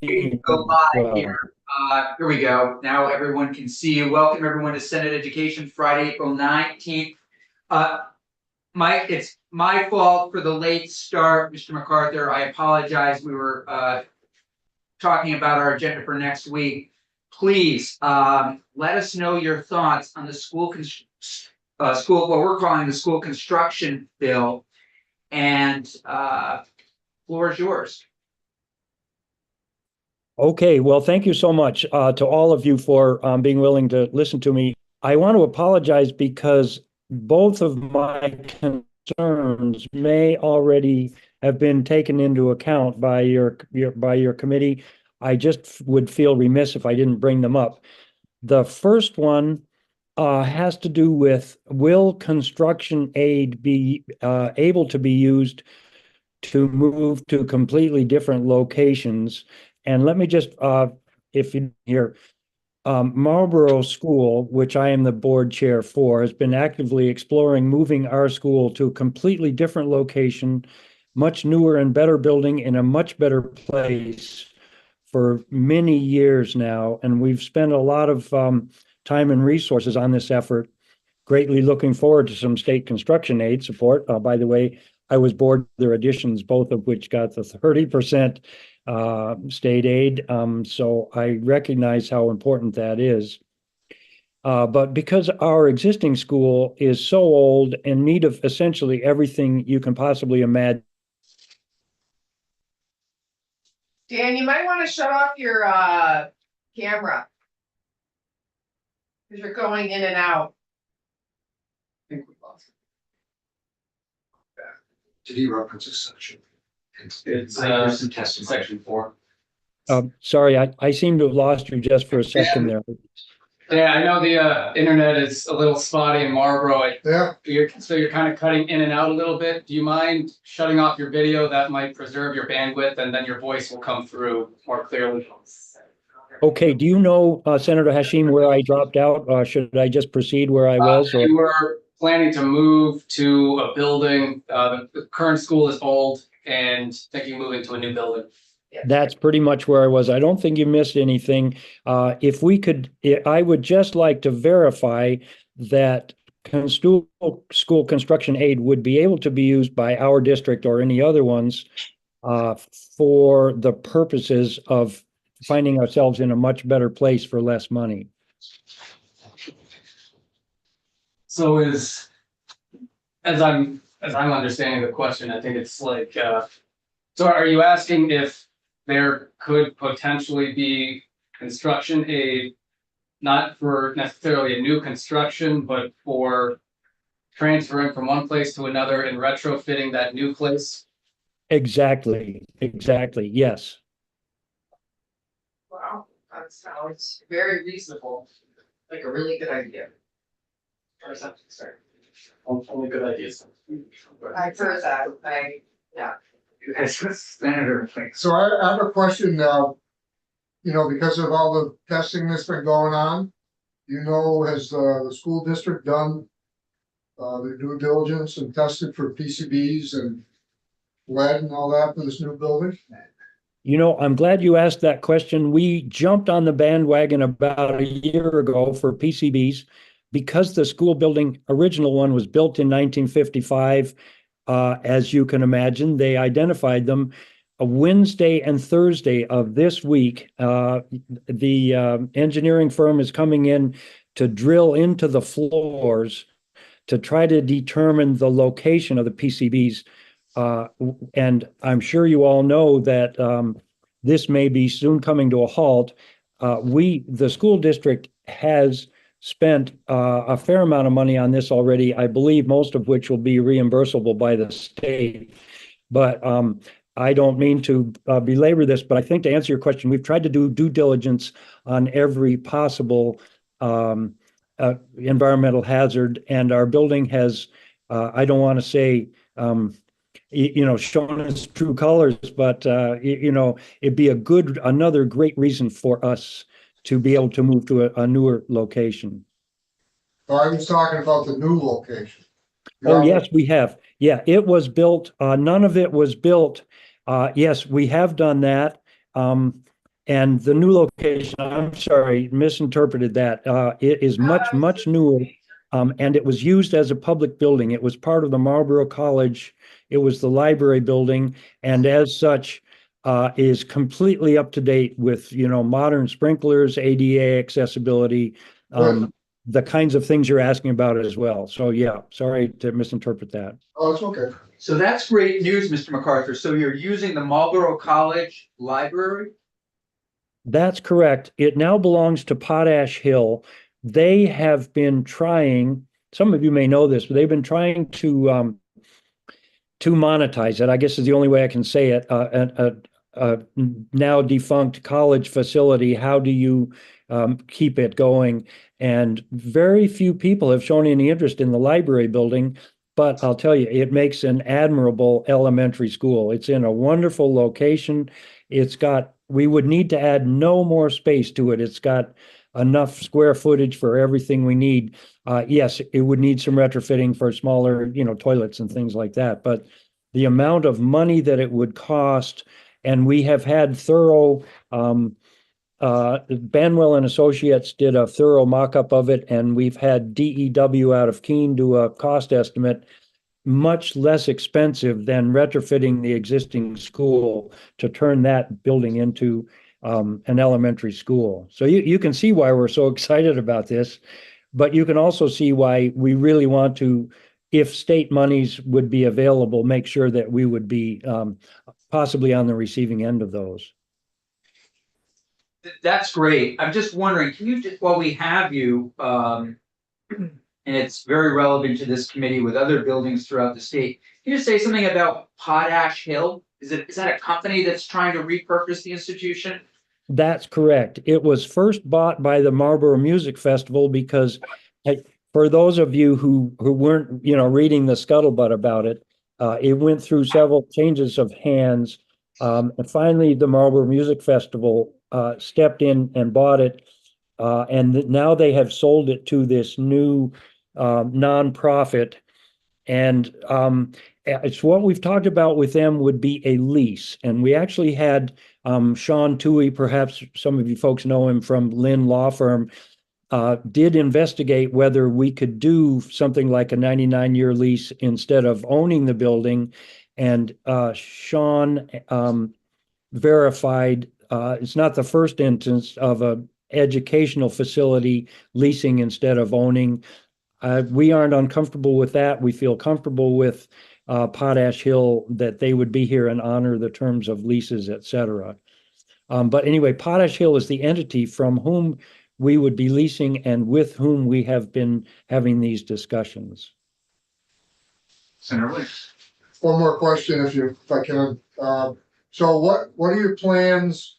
Go live here. Well, Here we go. Now everyone can see you. Welcome everyone to Senate Education, Friday, April 19th. Mike, it's my fault for the late start, Mr. MacArthur. I apologize. We were talking about our agenda for next week. Please let us know your thoughts on the what we're calling the school construction bill, and floor is yours. okay, well, thank you so much to all of you for being willing to listen to me. I want to apologize because both of my concerns may already have been taken into account by your committee. I just would feel remiss if I didn't bring them up. The first one has to do with, will construction aid be able to be used to move to completely different locations? And let me just, if you hear, Marlboro School, which I am the board chair for, has been actively exploring moving our school to a completely different location, much newer and better building in a much better place for many years now. And we've spent a lot of time and resources on this effort. Greatly looking forward to some state construction aid support. By the way, I was board their additions, both of which got the 30% state aid. So I recognize how important that is. But because our existing school is so old and in need of essentially everything you can possibly imagine. Dan, you might want to shut off your camera, because you're going in and out. I think we lost it. Did he reference a section? It's some testing. Section 4. Sorry, I seem to have lost you just for a second there. Yeah, I know the internet is a little spotty in Marlboro. Yeah. So you're kind of cutting in and out a little bit. Do you mind shutting off your video? That might preserve your bandwidth, and then your voice will come through more clearly. Okay, do you know, Senator Hashim, where I dropped out? Should I just proceed where I was? Or? You were planning to move to a building. The current school is old, and thinking moving to a new building. That's pretty much where I was. I don't think you missed anything. If we could, I would just like to verify that school construction aid would be able to be used by our district or any other ones for the purposes of finding ourselves in a much better place for less money. So as I'm understanding the question, I think it's like, so are you asking if there could potentially be construction aid, not for necessarily a new construction, but for transferring from one place to another and retrofitting that new place? Exactly, yes. Wow, that sounds very reasonable, like a really good idea. Or something, sorry. Only good ideas. I've heard that, yeah. Senator, thanks. So I have a question now. Because of all the testing that's been going on, has the school district done their due diligence and tested for PCBs and lead and all that for this new building? I'm glad you asked that question. We jumped on the bandwagon about a year ago for PCBs because the school building, original one, was built in 1955. As you can imagine, they identified them. A Wednesday and Thursday of this week, the engineering firm is coming in to drill into the floors to try to determine the location of the PCBs. And I'm sure you all know that this may be soon coming to a halt. The school district has spent a fair amount of money on this already, I believe most of which will be reimbursable by the state. But I don't mean to belabor this, but I think to answer your question, we've tried to do due diligence on every possible environmental hazard, and our building has, I don't want to say, shown its true colors, but it'd be another great reason for us to be able to move to a newer location. I was talking about the new location. Oh, yes, we have. Yeah, it was built. None of it was built. Yes, we have done that. And the new location, I'm sorry, misinterpreted that. It is much newer. And it was used as a public building. It was part of the Marlboro College. It was the library building, and as such, is completely up to date with, modern sprinklers, ADA accessibility, the kinds of things you're asking about as well. So yeah, sorry to misinterpret that. Oh, it's okay. So that's great news, Mr. MacArthur. So you're using the Marlboro College Library? That's correct. It now belongs to Potash Hill. They have been trying, some of you may know this, but they've been trying to monetize it, I guess is the only way I can say it. A now defunct college facility. How do you keep it going? And very few people have shown any interest in the library building, but I'll tell you, it makes an admirable elementary school. It's in a wonderful location. We would need to add no more space to it. It's got enough square footage for everything we need. Yes, it would need some retrofitting for smaller, toilets and things like that. But the amount of money that it would cost, and we have had thorough, Banwell and Associates did a thorough mock-up of it, and we've had DEW out of Keene do a cost estimate, much less expensive than retrofitting the existing school to turn that building into an elementary school. So you can see why we're so excited about this, but you can also see why we really want to, if state monies would be available, make sure that we would be possibly on the receiving end of those. That's great. I'm just wondering, can you just, while we have you, and it's very relevant to this committee with other buildings throughout the state, can you just say something about Potash Hill? Is that a company that's trying to repurpose the institution? That's correct. It was first bought by the Marlboro Music Festival because, for those of you who weren't, reading the scuttlebutt about it, it went through several changes of hands. And finally, the Marlboro Music Festival stepped in and bought it. And now they have sold it to this new nonprofit. And it's what we've talked about with them would be a lease. And we actually had Sean Toohey, perhaps some of you folks know him from Lynn Law Firm, did investigate whether we could do something like a 99-year lease instead of owning the building. And Sean verified it's not the first instance of an educational facility leasing instead of owning. We aren't uncomfortable with that. We feel comfortable with Potash Hill that they would be here and honor the terms of leases, et cetera. But anyway, Potash Hill is the entity from whom we would be leasing and with whom we have been having these discussions. Senator Williams. One more question if I can. So what are your plans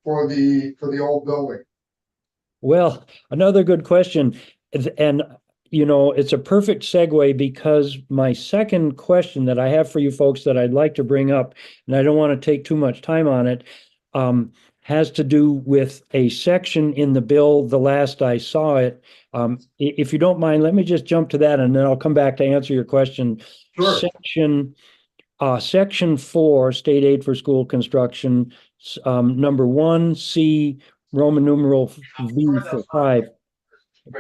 for the old building? Well, another good question. And, it's a perfect segue because my second question that I have for you folks that I'd like to bring up, and I don't want to take too much time on it, has to do with a section in the bill, the last I saw it. If you don't mind, let me just jump to that and then I'll come back to answer your question. Sure. Section 4, State Aid for School Construction, number 1C, Roman numeral V for 5.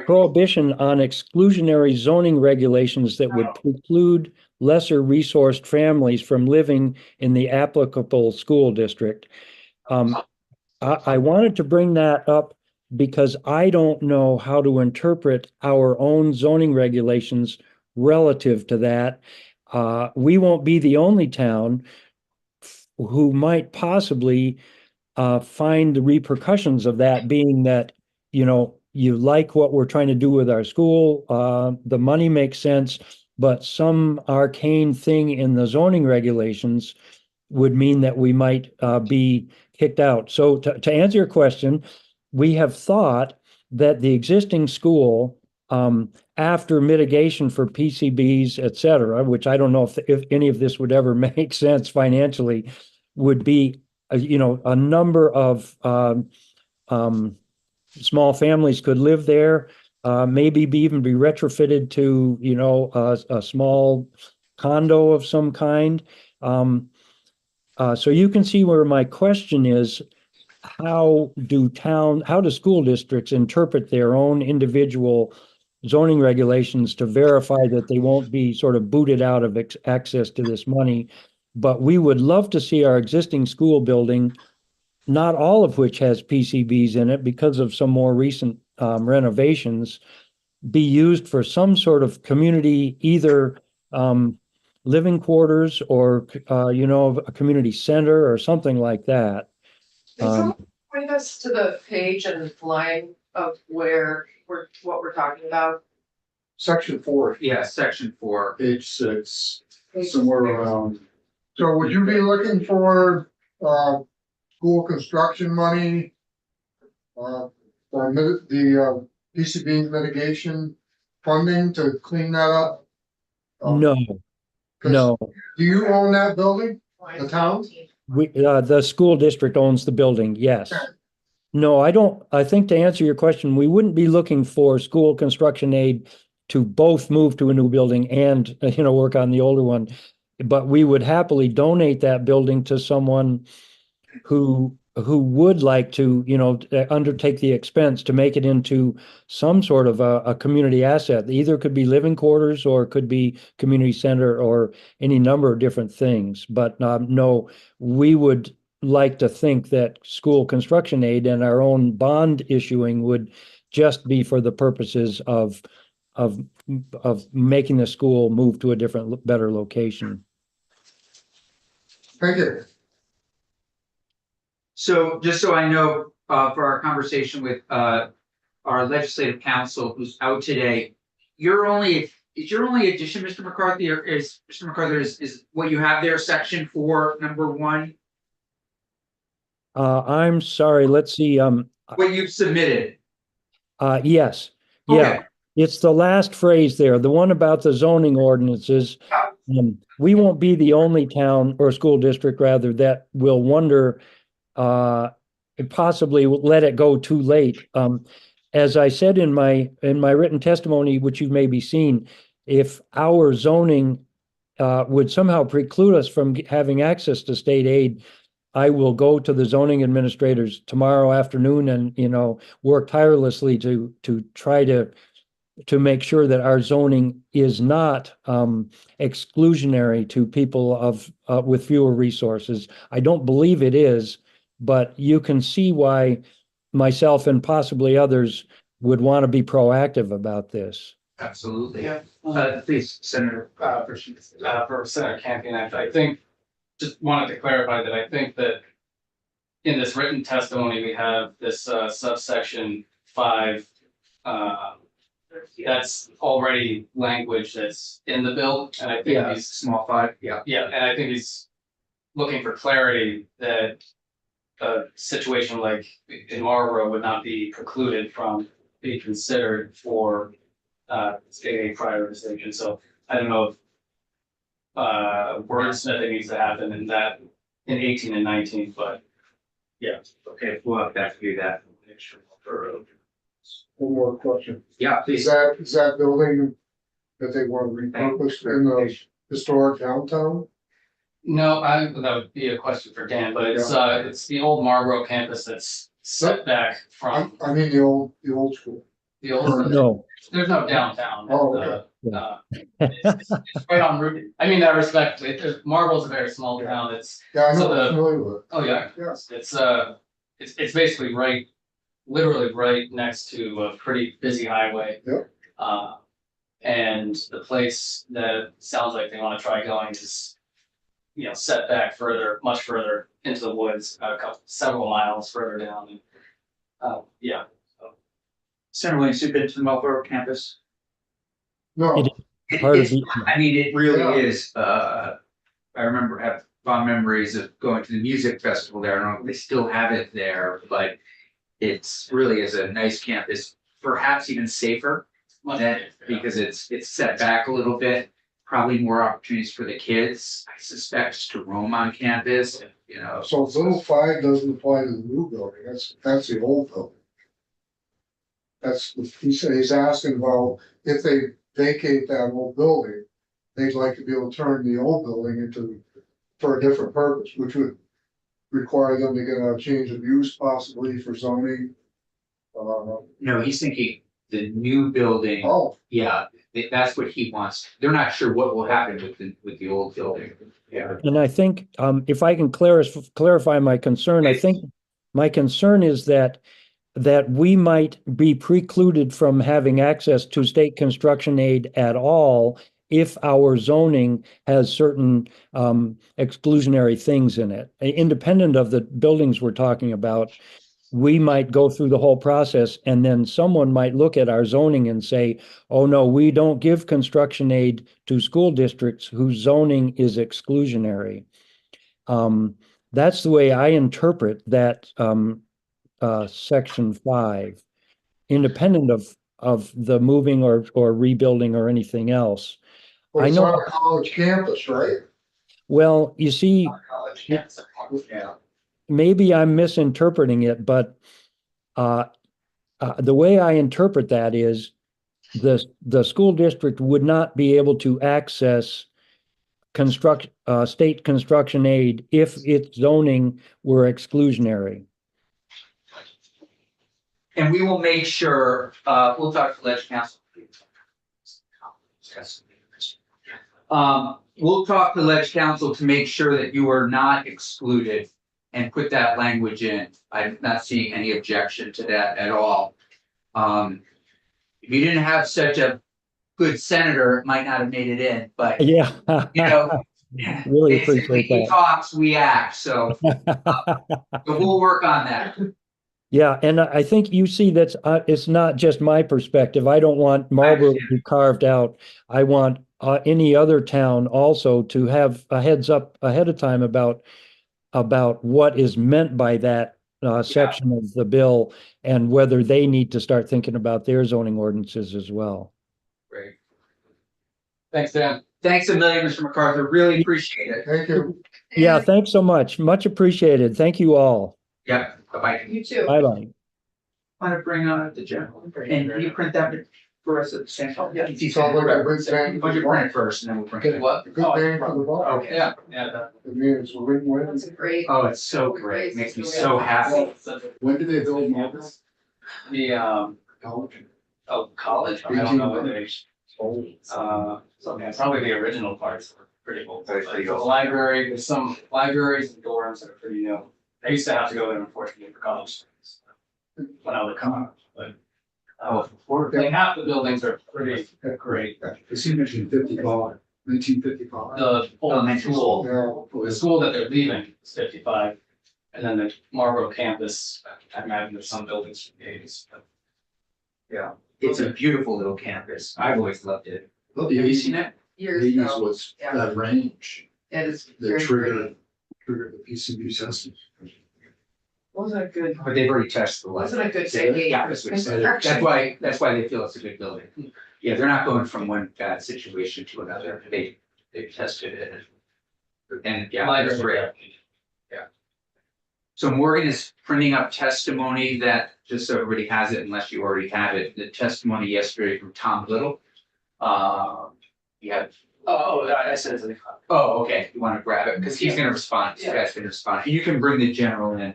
Prohibition on exclusionary zoning regulations that would preclude lesser resourced families from living in the applicable school district. I wanted to bring that up because I don't know how to interpret our own zoning regulations relative to that. We won't be the only town who might possibly find the repercussions of that, being that, you like what we're trying to do with our school, the money makes sense, but some arcane thing in the zoning regulations would mean that we might be kicked out. So to answer your question, we have thought that the existing school, after mitigation for PCBs, et cetera, which I don't know if any of this would ever make sense financially, would be, a number of small families could live there, maybe even be retrofitted to, a small condo of some kind. So you can see where my question is, how do school districts interpret their own individual zoning regulations to verify that they won't be sort of booted out of access to this money. But we would love to see our existing school building, not all of which has PCBs in it because of some more recent renovations, be used for some sort of community, either living quarters or, a community center or something like that. Can someone point us to the page and line of what we're talking about? Section 4, Yeah, section 4. Page 6, somewhere around. so would you be looking for, school construction money? For the PCB mitigation funding to clean that up? No, 'Cause no. Do you own that building? The town? The school district owns the building, yes. No, I don't, I think to answer your question, we wouldn't be looking for school construction aid to both move to a new building and, work on the older one. But we would happily donate that building to someone who would like to, undertake the expense to make it into some sort of a community asset. Either could be living quarters or could be community center or any number of different things. But no, we would like to think that school construction aid and our own bond issuing would just be for the purposes of making the school move to a different, better location. Thank you. So just so I know, for our conversation with our legislative counsel who's out today, is your only addition, Mr. McCarthy, or is what you have there, section 4, number 1? I'm sorry, let's see, What you've submitted? yes, yeah. Okay. It's the last phrase there, the one about the zoning ordinances. We won't be the only town or school district rather that will wonder, possibly let it go too late. As I said in my written testimony, which you've maybe seen, if our zoning would somehow preclude us from having access to state aid, I will go to the zoning administrators tomorrow afternoon and, work tirelessly to try to make sure that our zoning is not exclusionary to people with fewer resources. I don't believe it is, but you can see why myself and possibly others would want to be proactive about this. Absolutely. Yeah. Please, Senator. For Senator Campion, I think, just wanted to clarify that I think that in this written testimony, we have this subsection 5, that's already language that's in the bill, and I think he's small 5, yeah. Yeah, and I think he's looking for clarity that a situation like in Marlboro would not be precluded from being considered for state aid prioritization. So I don't know if wordsmithing needs to happen in 18 and 19, but yeah. Okay, we'll have to do that. One more question. Yeah, Is please. that building that they want to repurpose in the historic downtown? No, that would be a question for Dan, but it's the old Marlboro campus that's set back from I mean, the old school. the old. No, There's no downtown. Oh, okay. It's right on Route. I mean that respectfully. Marlboro's a very small town. It's Yeah, I know, So I'm familiar with it. oh yeah. Yes. It's basically literally right next to a pretty busy highway. Yep. And the place that sounds like they want to try going is, set back much further into the woods, several miles further down. And, yeah. Senator Williams, you've been to the Marlboro campus? No, Part of It's, the- I mean, it really Yeah. is, I remember have fond memories of going to the music festival there. I don't know if they still have it there, but it's really is a nice campus, perhaps even safer. Because it's set back a little bit, probably more opportunities for the kids, I suspect, to roam on campus, so little 5 doesn't apply to the new building, that's the old building. He's asking about if they vacate that old building, they'd like to be able to turn the old building for a different purpose, which would require them to get a change of use possibly for zoning. No, he's thinking the new building, Oh, yeah, that's what he wants. They're not sure what will happen with the old building. Yeah. And I think, if I can clarify my concern, I think my concern is that we might be precluded from having access to state construction aid at all if our zoning has certain exclusionary things in it. Independent of the buildings we're talking about, we might go through the whole process and then someone might look at our zoning and say, oh no, we don't give construction aid to school districts whose zoning is exclusionary. That's the way I interpret that section 5, independent of the moving or rebuilding or anything else. but I it's know- on a college campus, right? Well, you see, College, Yeah. yeah. maybe I'm misinterpreting it, but the way I interpret that is the school district would not be able to access state construction aid if its zoning were exclusionary. And we will make sure, we'll talk to Ledge Council. We'll talk to Ledge Council to make sure that you are not excluded and put that language in. I'm not seeing any objection to that at all. If you didn't have such a good senator, it might not have made it in, but Yeah. you know. Really basically, appreciate he that. talks, we act, so we'll work on that. Yeah, and I think you see that's it's not just my perspective. I don't want Marlboro to be carved out. I want any other town also to have a heads up ahead of time about what is meant by that section of the bill and whether they need to start thinking about their zoning ordinances as well. Great. Thanks, Dan. Thanks a million, Mr. MacArthur. Really appreciate it. Thank you. Yeah, thanks so much. Much appreciated. Thank you all. Yep, bye-bye. You too. Bye-bye. Want to bring on the general, and you print that for us at the same time? Yeah. Sounds like a good thing. Why don't you print it first and then we'll print it? What? A good thing for the bar. Okay. Yeah, yeah. It means it's a win-win. That's a great. Oh, it's so great. Makes me so happy. When did they build Marlboro? The, College? college, I don't know what they, probably the original parts were pretty cool. Very Like, cool. the library, there's some libraries and dorms that are pretty new. I used to have to go there unfortunately for college students when I was at college, but like half the buildings are pretty great. It seemed mentioned 1955. The old Elementary school, Yeah. the school that they're leaving is 55. And then the Marlboro campus, I imagine there's some buildings from the 80s, but It's a beautiful little campus. I've always loved it. Well, the Have you 80s, seen it? Years the 80s ago. was Yeah. that range It is that very triggered pretty. the PCB testing. Wasn't a good, But they've already tested the light. wasn't a good decade. Yeah, for that's what I said. construction. That's why they feel it's a good building. Yeah, they're not going from one bad situation to another. They've tested it. And yeah, it's great. So Morgan is printing up testimony that, just so everybody has it, unless you already have it, the testimony yesterday from Tom Little. Yeah. oh, I said it's a. Oh, okay, you wanna grab it, because he's gonna respond, this guy's gonna respond, you can bring the general in,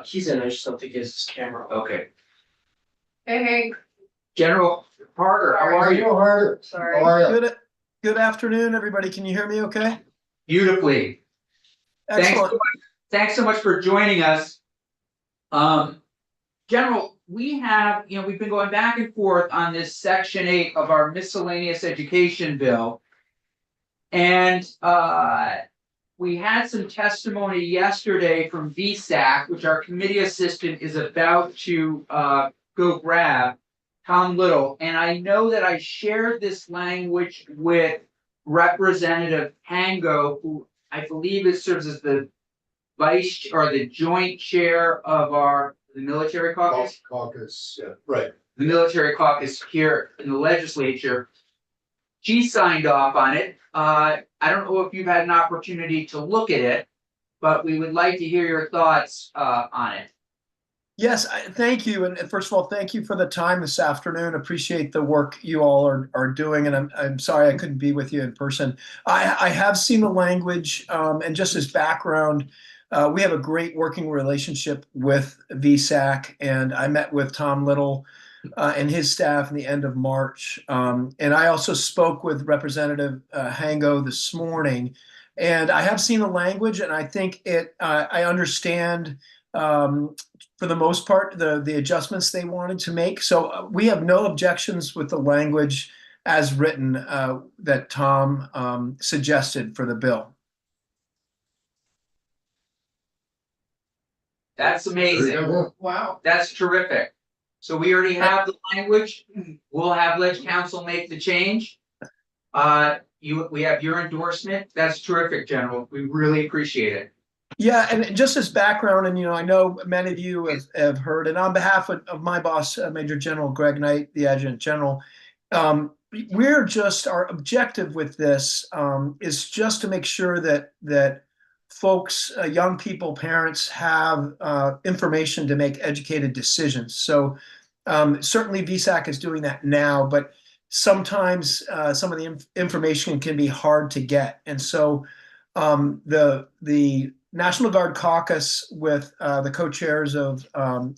He's in, I just don't think he has his camera. okay. Hey, Hank, General Parker, how are you? Harder. sorry. How are you? Good afternoon, everybody. Can you hear me okay? Beautifully. Excellent. Thanks so much for joining us. General, we have, we've been going back and forth on this section 8 of our miscellaneous education bill. And we had some testimony yesterday from VSAC, which our committee assistant is about to go grab, Tom Little. And I know that I shared this language with Representative Hango, who I believe serves as the vice or the joint chair of the military caucus. Caucus, yeah, right. The military caucus here in the legislature. She signed off on it. I don't know if you've had an opportunity to look at it, but we would like to hear your thoughts on it. Yes, thank you. And first of all, thank you for the time this afternoon. Appreciate the work you all are doing. And I'm sorry I couldn't be with you in person. I have seen the language, and just as background, we have a great working relationship with VSAC, and I met with Tom Little and his staff in the end of March. And I also spoke with Representative Hango this morning, and I have seen the language, and I think I understand for the most part the adjustments they wanted to make. So we have no objections with the language as written that Tom suggested for the bill. That's amazing. Wow. That's terrific. So we already have the language. We'll have Ledge Council make the change. We have your endorsement. That's terrific, General. We really appreciate it. Yeah, and just as background, and I know many of you have heard, and on behalf of my boss, Major General Greg Knight, the Adjutant General, our objective with this is just to make sure that folks, young people, parents have information to make educated decisions. So certainly VSAC is doing that now, but sometimes some of the information can be hard to get. And so the National Guard Caucus with the co-chairs of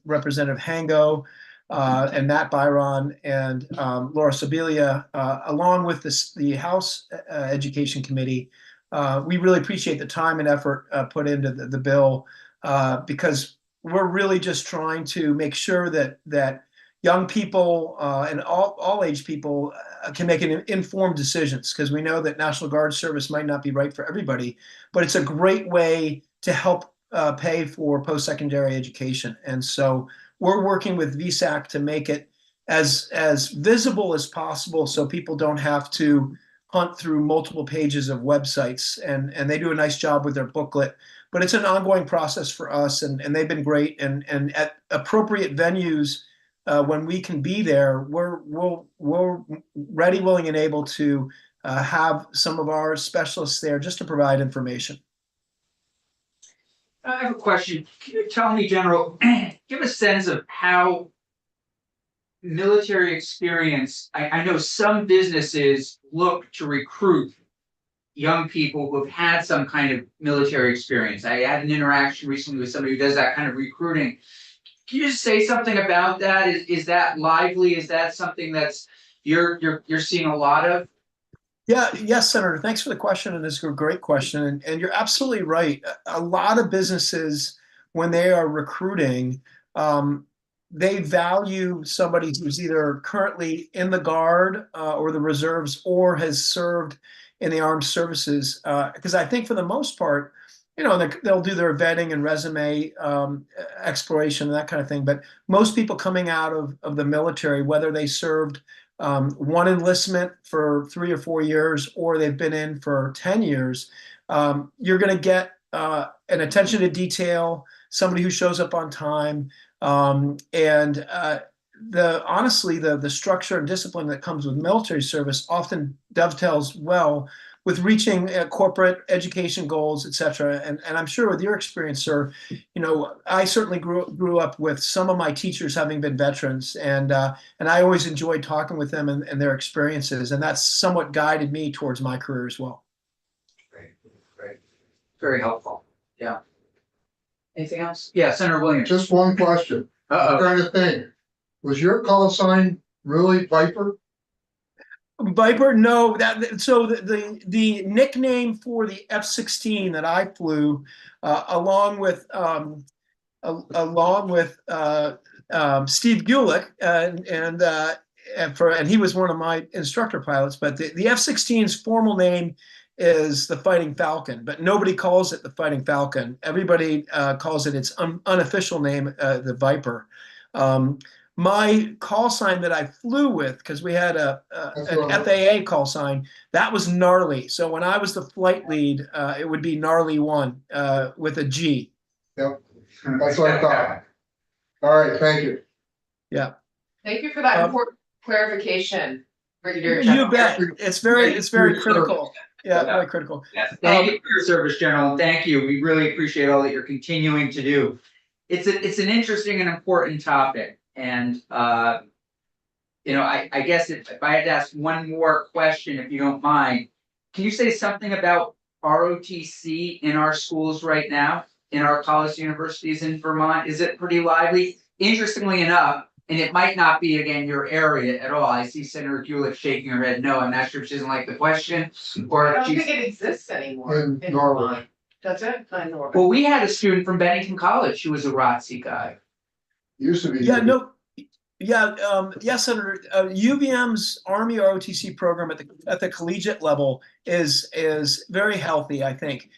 Representative Hango and Matt Byron and Laura Sibilia, along with the House Education Committee, we really appreciate the time and effort put into the bill because we're really just trying to make sure that young people and all age people can make informed decisions, because we know that National Guard service might not be right for everybody, but it's a great way to help pay for post-secondary education. And so we're working with VSAC to make it as visible as possible so people don't have to hunt through multiple pages of websites, and they do a nice job with their booklet, but it's an ongoing process for us, and they've been great, and at appropriate venues when we can be there, we're ready, willing, and able to have some of our specialists there just to provide information. I have a question. Can you tell me, General, give a sense of how military experience, I know some businesses look to recruit young people who have had some kind of military experience. I had an interaction recently with somebody who does that kind of recruiting. Can you just say something about that? Is that lively? Is that something that's you're seeing a lot of? Yeah, yes, Senator. Thanks for the question, and it's a great question. And you're absolutely right. A lot of businesses, when they are recruiting, they value somebody who's either currently in the Guard or the Reserves or has served in the armed services. Because I think for the most part, they'll do their vetting and resume exploration and that kind of thing. But most people coming out of the military, whether they served one enlistment for 3 or 4 years, or they've been in for 10 years, you're going to get an attention to detail, somebody who shows up on time, and honestly, the structure and discipline that comes with military service often dovetails well with reaching corporate education goals, et cetera. And I'm sure with your experience, sir, I certainly grew up with some of my teachers having been veterans, and I always enjoyed talking with them and their experiences, and that's somewhat guided me towards my career as well. Great. Very helpful. Yeah. Anything else? Yeah, Senator Williams. Just one question. I'm trying to think. Was your call sign really Viper? Viper, no. So the nickname for the F-16 that I flew, along with Steve Gulick, and he was one of my instructor pilots. But the F-16's formal name is the Fighting Falcon, but nobody calls it the Fighting Falcon. Everybody calls it its unofficial name, the Viper. My call sign that I flew with, because we had an FAA call sign, that was Gnarly. So when I was the flight lead, it would be Gnarly 1 with a G. Yep, that's what I thought. All right, thank you. Yeah. Thank you for that important clarification, Brigadier General. You bet. It's very critical. Yeah, very critical. Yes. Thank you for your service, General. Thank you. We really appreciate all that you're continuing to do. It's an interesting and important topic. And, I guess if I had to ask one more question, if you don't mind, can you say something about ROTC in our schools right now? in our college universities in Vermont? Is it pretty lively? Interestingly enough, and it might not be, again, your area at all. I see Senator Gulick shaking her head no. I'm not sure if she doesn't like the question I or if don't think she's. it exists anymore In in Norway. Vermont. That's it, in Norway. Well, we had a student from Bennington College who was a ROTC guy. Used to be. Yeah, no, yeah, Senator, UVM's Army ROTC program at the collegiate level is very healthy, I think.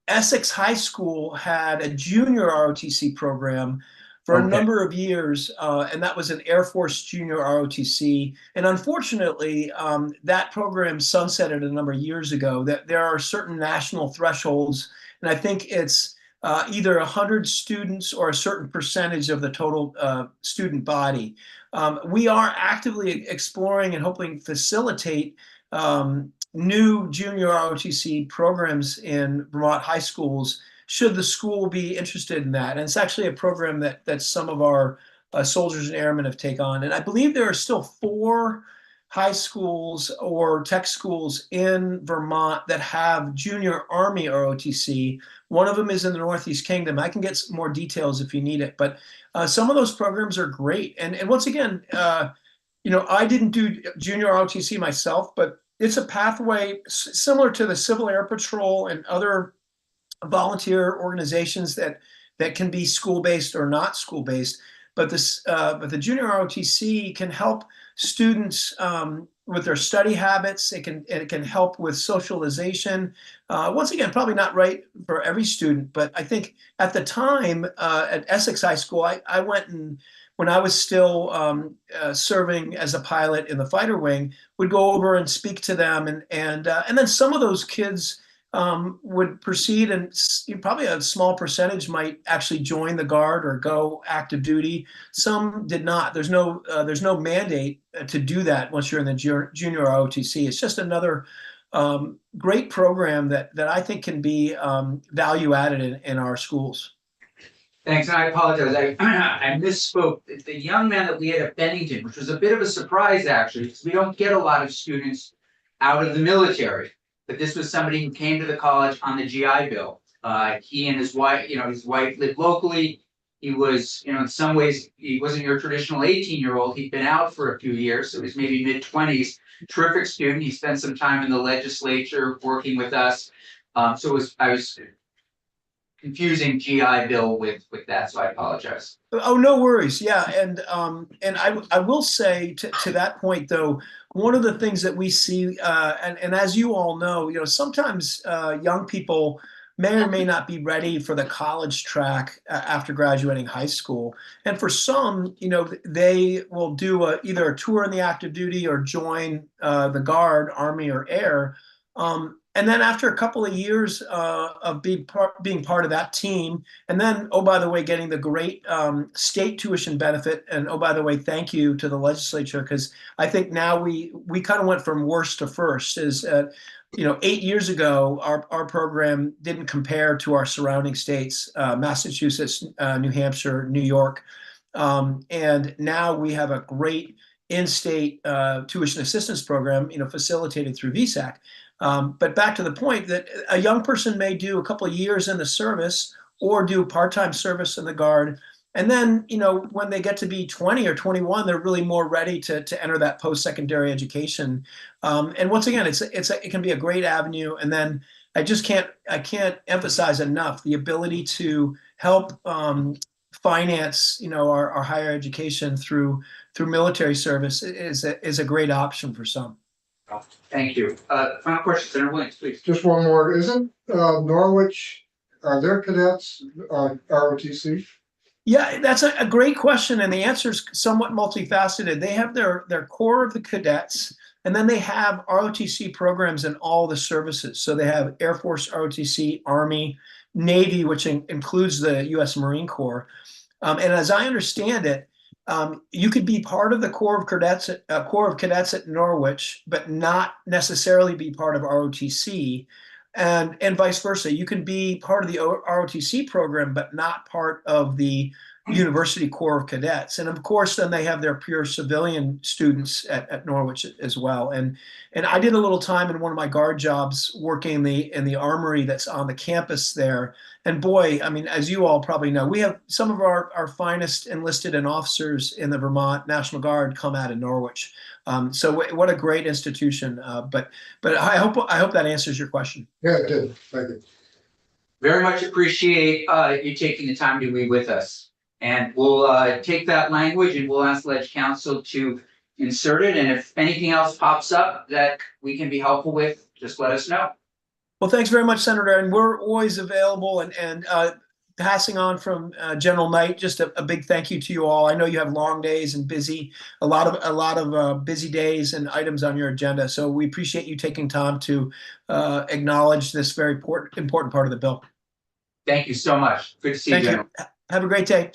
Essex High School had a junior ROTC program for a Okay. number of years, and that was an Air Force junior ROTC. And unfortunately, that program sunsetted a number of years ago. That there are certain national thresholds, and I think it's either 100 students or a certain percentage of the total student body. We are actively exploring and hoping facilitate new junior ROTC programs in Vermont high schools, should the school be interested in that. And it's actually a program that some of our soldiers and airmen have taken on. And I believe there are still 4 high schools or tech schools in Vermont that have junior Army ROTC. One of them is in the Northeast Kingdom. I can get some more details if you need it, but some of those programs are great. And once again, I didn't do junior ROTC myself, but it's a pathway similar to the Civil Air Patrol and other volunteer organizations that can be school-based or not school-based. But the junior ROTC can help students with their study habits. It can help with socialization. Once again, probably not right for every student, but I think at the time at Essex High School, I went and when I was still serving as a pilot in the fighter wing, would go over and speak to them, and then some of those kids would proceed, and probably a small percentage might actually join the Guard or go active duty. Some did not. There's no mandate to do that once you're in the junior ROTC. It's just another great program that I think can be value added in our schools. Thanks, and I apologize. I misspoke. The young man that we had at Bennington, which was a bit of a surprise actually, because we don't get a lot of students out of the military. But this was somebody who came to the college on the GI Bill. He and his wife, his wife lived locally. He was, in some ways, he wasn't your traditional 18-year-old. He'd been out for a few years, so he was maybe mid-20s. Terrific student. He spent some time in the legislature working with us. I was confusing GI Bill with that, so I apologize. Oh, no worries. Yeah, and I will say to that point though, one of the things that we see, and as you all know, sometimes young people may or may not be ready for the college track after graduating high school, and for some, they will do either a tour in the active duty or join the Guard, Army, or Air. And then after a couple of years of being part of that team, and then, oh, by the way, getting the great state tuition benefit, and oh, by the way, thank you to the legislature, because I think now we kind of went from worst to first. 8 years ago, our program didn't compare to our surrounding states, Massachusetts, New Hampshire, New York, and now we have a great in-state tuition assistance program, facilitated through VSAC. But back to the point that a young person may do a couple of years in the service or do part-time service in the Guard. And then, when they get to be 20 or 21, they're really more ready to enter that post-secondary education. And once again, it can be a great avenue. And then I can't emphasize enough the ability to help finance, our higher education through military service is a great option for some. Thank you. Final question, Senator Williams, please. Just one more, isn't Norwich, are there cadets ROTC? Yeah, that's a great question, and the answer is somewhat multifaceted. They have their core of the cadets, and then they have ROTC programs in all the services. So they have Air Force ROTC, Army, Navy, which includes the U.S. Marine Corps. And as I understand it, you could be part of the Corps of Cadets at Norwich, but not necessarily be part of ROTC, and vice versa. You can be part of the ROTC program, but not part of the University Corps of Cadets. And of course, then they have their pure civilian students at Norwich as well. And I did a little time in one of my guard jobs working in the armory that's on the campus there. And boy, I mean, as you all probably know, we have some of our finest enlisted and officers in the Vermont National Guard come out of Norwich. So what a great institution. But I hope that answers your question. Yeah, it did. Thank you. Very much appreciate you taking the time to be with us. And we'll take that language and we'll ask Ledge Council to insert it. And if anything else pops up that we can be helpful with, just let us know. Well, thanks very much, Senator. And we're always available and passing on from General Knight, just a big thank you to you all. I know you have long days and a lot of busy days and items on your agenda. So we appreciate you taking time to acknowledge this very important part of the bill. Thank you so much. Good to see you, Thank General. you. Have a great day. Cheers.